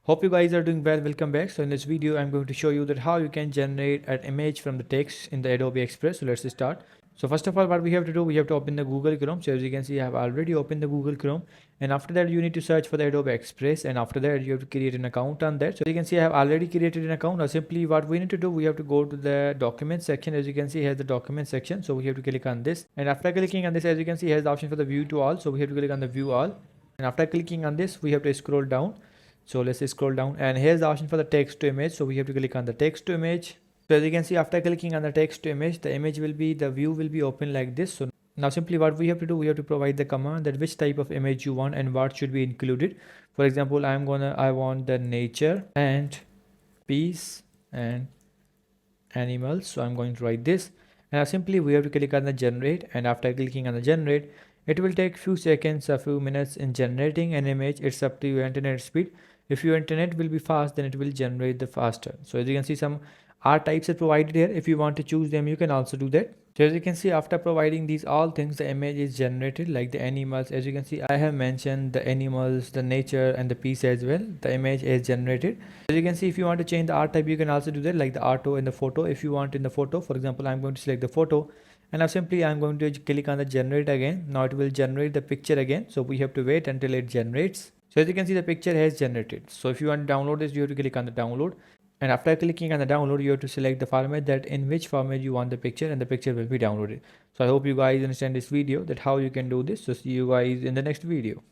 Hope you guys are doing well. Welcome back. So in this video I'm going to show you that how you can generate an image from the text in the Adobe Express. So let's start. So first of all, what we have to do, we have to open the Google Chrome. So as you can see, I have already opened the Google Chrome, and after that you need to search for the Adobe Express, and after that you have to create an account on that. So you can see I have already created an account. Now simply what we need to do, we have to go to the document section. As you can see, here's the document section. So we have to click on this, and after clicking on this, as you can see, here's the option for the view to all. So we have to click on the view all, and after clicking on this, we have to scroll down. So let's scroll down, and here's the option for the text to image. So we have to click on the text to image. So as you can see, after clicking on the text to image, the view will be open like this. So now simply what we have to do, we have to provide the command that which type of image you want and what should be included. For example, I want the nature and peace and animals. So I'm going to write this, and now simply we have to click on the generate, and after clicking on the generate, it will take few seconds, a few minutes in generating an image. It's up to your internet speed. If your internet will be fast, then it will generate the faster. So as you can see, some art types are provided here. If you want to choose them, you can also do that. So as you can see, after providing these all things, the image is generated, like the animals. As you can see, I have mentioned the animals, the nature and the piece as well. The image is generated. As you can see, if you want to change the art type, you can also do that, like the auto in the photo. If you want in the photo, for example, I'm going to select the photo, and now simply I'm going to click on the generate again. Now it will generate the picture again. So we have to wait until it generates. So as you can see, the picture has generated. So if you want to download this, you have to click on the download, and after clicking on the download, you have to select the format, that in which format you want the picture, and the picture will be downloaded. So I hope you guys understand this video, that how you can do this. So see you guys in the next video.